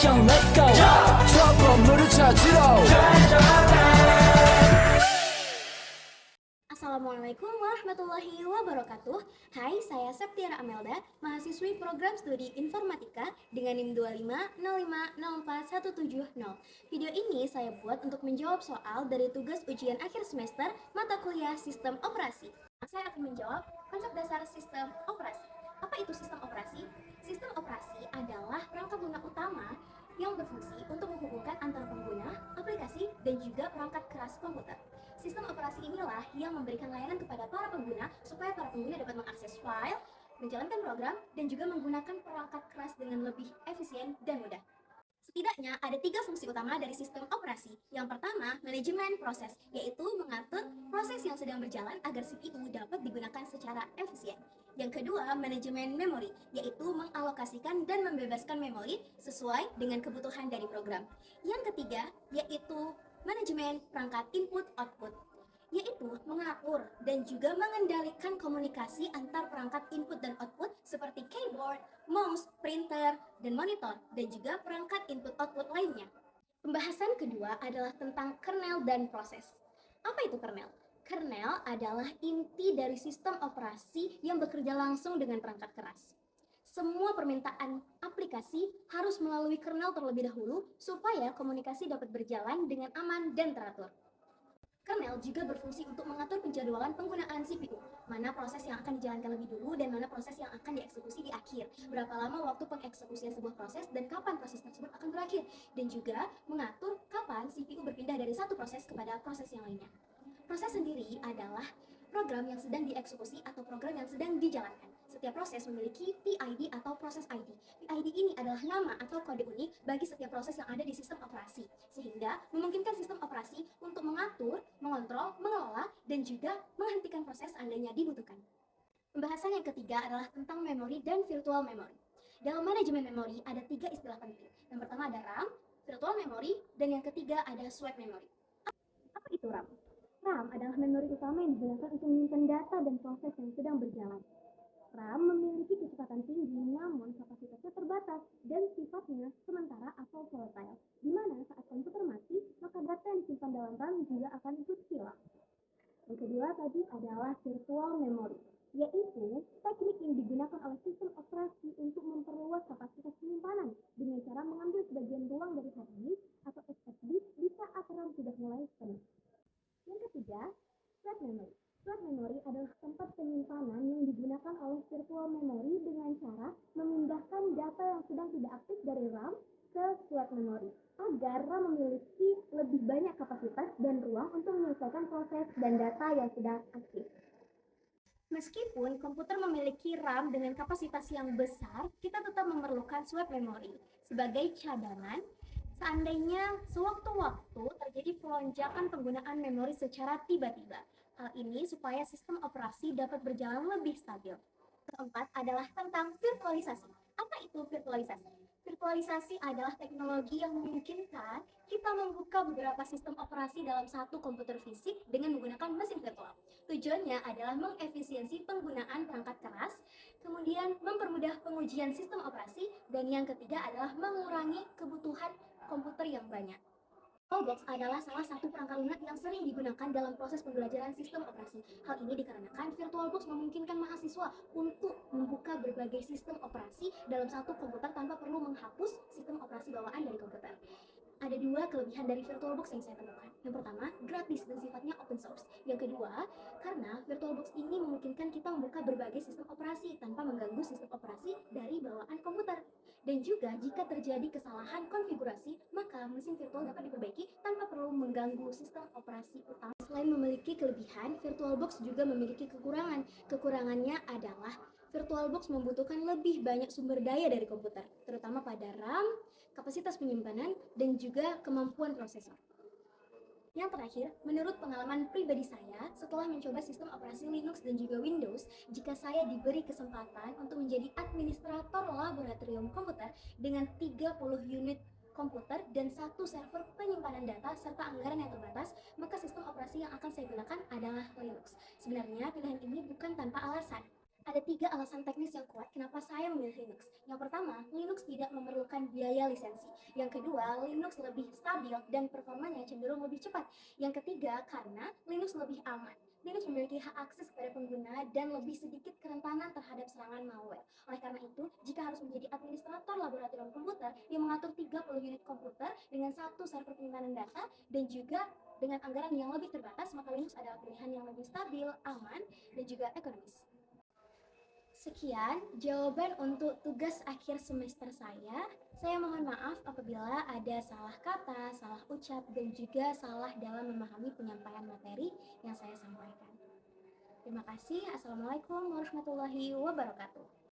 미션 let's go 저 건물을 찾으러 Assalamualaikum warahmatullahi wabarakatuh. Hai, saya Septiara Amelda, mahasiswi program studi Informatika dengan NIM 250504170. Video ini saya buat untuk menjawab soal dari tugas ujian akhir semester mata kuliah Sistem Operasi. Saya akan menjawab konsep dasar sistem operasi. Apa itu sistem operasi? Sistem operasi adalah perangkat lunak utama yang berfungsi untuk menghubungkan antara pengguna, aplikasi, dan juga perangkat keras komputer. Sistem operasi inilah yang memberikan layanan kepada para pengguna supaya para pengguna dapat mengakses file, menjalankan program, dan juga menggunakan perangkat keras dengan lebih efisien dan mudah. Setidaknya ada 3 fungsi utama dari sistem operasi. Yang pertama, manajemen proses, yaitu mengatur proses yang sedang berjalan agar CPU dapat digunakan secara efisien. Yang kedua, manajemen memori, yaitu mengalokasikan dan membebaskan memori sesuai dengan kebutuhan dari program. Yang ketiga, yaitu manajemen perangkat input-output, yaitu mengatur dan juga mengendalikan komunikasi antar perangkat input dan output seperti keyboard, mouse, printer, dan monitor, dan juga perangkat input-output lainnya. Pembahasan kedua adalah tentang kernel dan proses. Apa itu kernel? Kernel adalah inti dari sistem operasi yang bekerja langsung dengan perangkat keras. Semua permintaan aplikasi harus melalui kernel terlebih dahulu supaya komunikasi dapat berjalan dengan aman dan teratur. Kernel juga berfungsi untuk mengatur penjadwalan penggunaan CPU, mana proses yang akan dijalankan lebih dulu dan mana proses yang akan dieksekusi di akhir, berapa lama waktu pengeksekusian sebuah proses dan kapan proses tersebut akan berakhir, dan juga mengatur kapan CPU berpindah dari satu proses kepada proses yang lainnya. Proses sendiri adalah program yang sedang dieksekusi atau program yang sedang dijalankan. Setiap proses memiliki PID atau proses ID. PID ini adalah nama atau kode unik bagi setiap proses yang ada di sistem operasi, sehingga memungkinkan sistem operasi untuk mengatur, mengontrol, mengelola, dan juga menghentikan proses seandainya dibutuhkan. Pembahasan yang ketiga adalah tentang memori dan virtual memory. Dalam manajemen memori ada 3 istilah penting. Yang pertama ada RAM, virtual memory, dan yang ketiga ada swipe memory. Apa itu RAM? RAM adalah memori utama yang digunakan untuk menyimpan data dan proses yang sedang berjalan. RAM memiliki kecepatan tinggi namun kapasitasnya terbatas dan sifatnya sementara atau volatile, di mana saat komputer mati, maka data yang disimpan dalam RAM juga akan ikut hilang. Yang kedua tadi adalah virtual memory, yaitu teknik yang digunakan oleh sistem operasi untuk memperluas kapasitas penyimpanan dengan cara mengambil sebagian ruang dari hard disk atau SSD di saat RAM sudah mulai penuh. Yang ketiga, flash memory. Flash memory adalah tempat penyimpanan yang digunakan oleh virtual memory dengan cara memindahkan data yang sedang tidak aktif dari RAM ke flash memory agar RAM memiliki lebih banyak kapasitas dan ruang untuk menyelesaikan proses dan data yang sedang aktif. Meskipun komputer memiliki RAM dengan kapasitas yang besar, kita tetap memerlukan swipe memory sebagai cadangan seandainya sewaktu-waktu terjadi pelonjakan penggunaan memori secara tiba-tiba. Hal ini supaya sistem operasi dapat berjalan lebih stabil. Keempat adalah tentang virtualisasi. Apa itu virtualisasi? Virtualisasi adalah teknologi yang memungkinkan kita membuka beberapa sistem operasi dalam satu komputer fisik dengan menggunakan mesin virtual. Tujuannya adalah mengefisiensi penggunaan perangkat keras, kemudian mempermudah pengujian sistem operasi, dan yang ketiga adalah mengurangi kebutuhan komputer yang banyak. VirtualBox adalah salah satu perangkat lunak yang sering digunakan dalam proses pembelajaran sistem operasi. Hal ini dikarenakan VirtualBox memungkinkan mahasiswa untuk membuka berbagai sistem operasi dalam satu komputer tanpa perlu menghapus sistem operasi bawaan dari komputer. Ada 2 kelebihan dari VirtualBox yang saya temukan. Yang pertama, gratis dan sifatnya open source. Yang kedua, karena VirtualBox ini memungkinkan kita membuka berbagai sistem operasi tanpa mengganggu sistem operasi dari bawaan komputer. Dan juga jika terjadi kesalahan konfigurasi, maka mesin virtual dapat diperbaiki tanpa perlu mengganggu sistem operasi utama. Selain memiliki kelebihan, VirtualBox juga memiliki kekurangan. Kekurangannya adalah VirtualBox membutuhkan lebih banyak sumber daya dari komputer, terutama pada RAM, kapasitas penyimpanan, dan juga kemampuan prosesor. Yang terakhir, menurut pengalaman pribadi saya, setelah mencoba sistem operasi Linux dan juga Windows, jika saya diberi kesempatan untuk menjadi administrator laboratorium komputer dengan 30 unit komputer dan 1 server penyimpanan data serta anggaran yang terbatas, maka sistem operasi yang akan saya gunakan adalah Linux. Sebenarnya pilihan ini bukan tanpa alasan. Ada 3 alasan teknis yang kuat kenapa saya memilih Linux. Yang pertama, Linux tidak memerlukan biaya lisensi. Yang kedua, Linux lebih stabil dan performanya cenderung lebih cepat. Yang ketiga, karena Linux lebih aman. Linux memiliki hak akses kepada pengguna dan lebih sedikit kerentanan terhadap serangan malware. Oleh karena itu, jika harus menjadi administrator laboratorium komputer yang mengatur 30 unit komputer dengan satu server penyimpanan data dan juga dengan anggaran yang lebih terbatas, maka Linux adalah pilihan yang lebih stabil, aman, dan juga ekonomis. Sekian jawaban untuk tugas akhir semester saya. Saya mohon maaf apabila ada salah kata, salah ucap, dan juga salah dalam memahami penyampaian materi yang saya sampaikan. Terima kasih. Assalamualaikum warahmatullahi wabarakatuh.